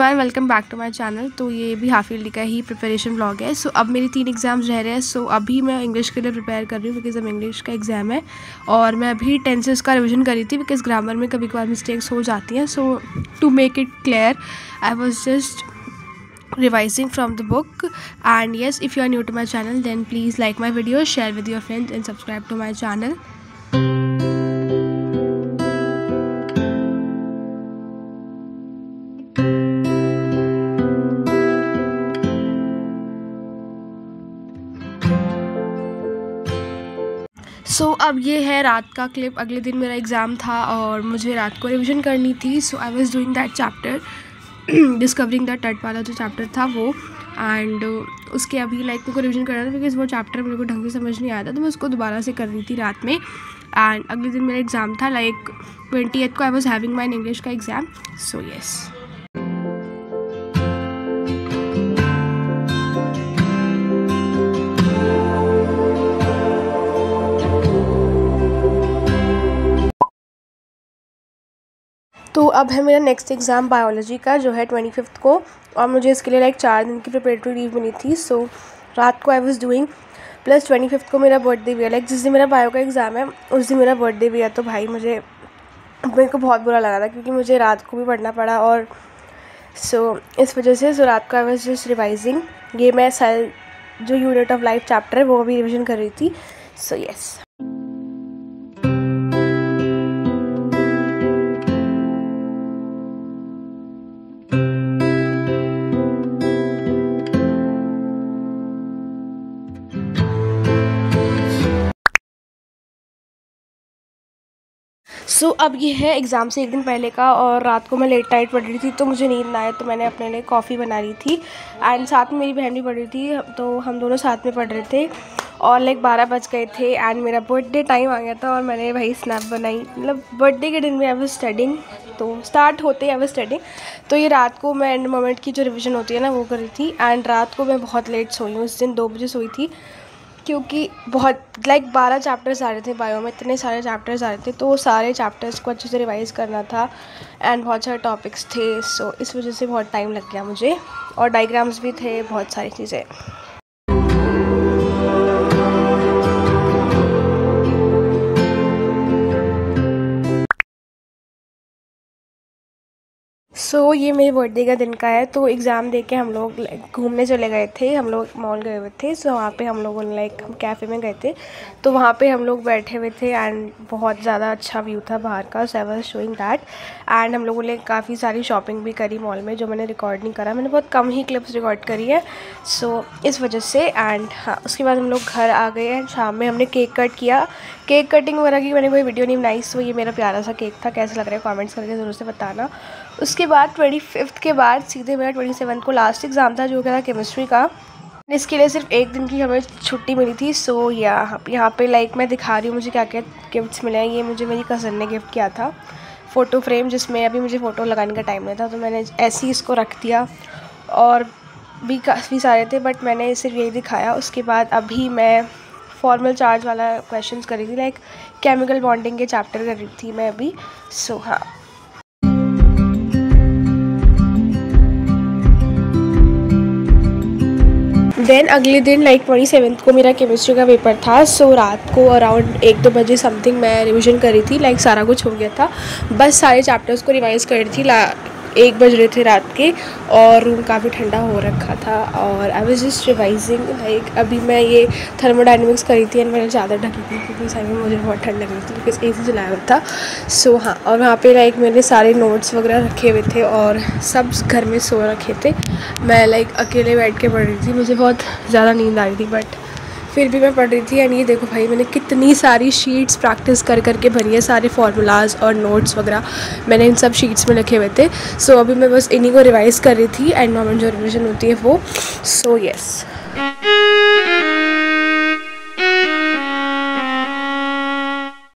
Everyone, welcome back to my channel. तो ये भी हाफ ईयरली का ही प्रिपरेशन व्लॉग है। सो अब मेरी 3 एग्ज़ाम्स रह रहे हैं। सो अभी मैं इंग्लिश के लिए प्रिपेयर कर रही हूँ बिकॉज अब इंग्लिश का एग्ज़ाम है और मैं अभी टेंसेस का रिवीजन कर रही थी बिकॉज ग्रामर में कभी कभार मिस्टेक्स हो जाती हैं। So to make it clear I was just revising from the book. And yes, if you are new to my channel then please like my video, share with your friends and subscribe to my channel. सो अब ये है रात का clip. अगले दिन मेरा exam था और मुझे रात को रिवीजन करनी थी। So I was doing that chapter, discovering the Tut वाला जो चैप्टर था वो। एंड उसके अभी मेरे को रिवीजन करना था बिकॉज वो चैप्टर मेरे को ढंग से समझ नहीं आया था, तो मैं उसको दोबारा से कर रही थी रात में। एंड अगले दिन मेरा एग्ज़ाम था 20th को I was having my English का एग्ज़ाम। So yes. तो अब है मेरा नेक्स्ट एग्ज़ाम बायोलॉजी का जो है 25th को, और मुझे इसके लिए 4 दिन की प्रिपरेटरी लीव मिली थी। सो रात को आई वाज डूइंग, प्लस 25th को मेरा बर्थडे भी है। जिस दिन मेरा बायो का एग्ज़ाम है उस दिन मेरा बर्थडे भी है। तो भाई मेरे को बहुत बुरा लगा था क्योंकि मुझे रात को भी पढ़ना पड़ा, और इस वजह से रात को आई वाज जस्ट रिवाइजिंग। ये मैं सेल जो यूनिट ऑफ लाइफ चैप्टर है वो भी रिविज़न कर रही थी। So yes. सो अब ये है एग्ज़ाम से एक दिन पहले का, और रात को मैं लेट नाइट पढ़ रही थी तो मुझे नींद ना आए तो मैंने अपने लिए कॉफ़ी बना रही थी। एंड साथ में मेरी बहन भी पढ़ रही थी, तो हम दोनों साथ में पढ़ रहे थे। और 12 बज गए थे एंड मेरा बर्थडे टाइम आ गया था और मैंने वही स्नैप बनाई। बर्थडे के दिन में आई वाज स्टडिंग, तो स्टार्ट होते ही आई वाज स्टडिंग। तो ये रात को मैं एंड मोमेंट की जो रिविज़न होती है ना वो कर रही थी। एंड रात को मैं बहुत लेट सोई हूँ, उस दिन 2 बजे सोई थी क्योंकि बहुत 12 चैप्टर्स आ रहे थे बायो में, इतने सारे चैप्टर्स आ रहे थे तो सारे चैप्टर्स को अच्छे से रिवाइज़ करना था एंड बहुत सारे टॉपिक्स थे। सो इस वजह से बहुत टाइम लग गया मुझे, और डायग्राम्स भी थे, बहुत सारी चीज़ें। सो ये मेरे बर्थडे का दिन का है। तो एग्ज़ाम दे के हम लोग घूमने चले गए थे, हम लोग मॉल गए हुए थे। सो वहाँ पे हम लोगों ने हम कैफ़े में गए थे, तो वहाँ पे हम लोग बैठे हुए थे एंड बहुत ज़्यादा अच्छा व्यू था बाहर का। So I was showing that. And हम लोगों ने काफ़ी सारी शॉपिंग भी करी मॉल में, जो मैंने रिकॉर्ड नहीं करा, मैंने बहुत कम ही क्लिप्स रिकॉर्ड करी है। सो इस वजह से। एंड हाँ, उसके बाद हम लोग घर आ गए एंड शाम में हमने केक कट किया। केक कटिंग वगैरह की मैंने कोई वीडियो नहीं बनाई। सो ये मेरा प्यारा सा केक था, कैसा लग रहा है कमेंट्स करके ज़रूर से बताना। उसके बाद 25th के बाद सीधे मेरा 27th को लास्ट एग्ज़ाम था जो कि था केमिस्ट्री का। इसके लिए सिर्फ एक दिन की हमें छुट्टी मिली थी। सो यहाँ पे मैं दिखा रही हूँ मुझे क्या क्या गिफ्ट्स मिले हैं। ये मुझे मेरी कज़न ने गिफ्ट किया था, फ़ोटो फ्रेम, जिसमें अभी मुझे फ़ोटो लगाने का टाइम नहीं था तो मैंने ऐसे ही इसको रख दिया। और भी काफ़ी सारे थे बट मैंने सिर्फ यही दिखाया। उसके बाद अभी मैं फॉर्मल चार्ज वाला क्वेश्चंस कर रही थी, केमिकल बॉन्डिंग के चैप्टर कर रही थी मैं अभी। सो हाँ। देन अगले दिन 27th को मेरा केमिस्ट्री का पेपर था। सो रात को अराउंड 1-2 बजे समथिंग मैं रिवीजन कर रही थी। सारा कुछ हो गया था, बस सारे चैप्टर्स को रिवाइज़ कर रही थी। 1 बज रहे थे रात के और रूम काफ़ी ठंडा हो रखा था और आई वाज जस्ट रिवाइजिंग। अभी मैं ये थर्मोडायनेमिक्स करी थी और मैंने ज़्यादा ढकी थी क्योंकि साइड में मुझे बहुत ठंड लग रही थी बिकॉज AC चलाया हुआ था। सो हाँ, और वहाँ पे मैंने सारे नोट्स वगैरह रखे हुए थे और सब घर में सो रखे थे। मैं अकेले बैठ के पढ़ रही थी, मुझे बहुत ज़्यादा नींद आ रही थी बट फिर भी मैं पढ़ रही थी। एंड ये देखो भाई, मैंने कितनी सारी शीट्स प्रैक्टिस कर करके भरी है, सारे फार्मूलाज और नोट्स वगैरह मैंने इन सब शीट्स में लिखे हुए थे। सो अभी मैं बस इन्हीं को रिवाइज़ कर रही थी एंड नॉर्मल जो रिविजन होती है वो। So yes.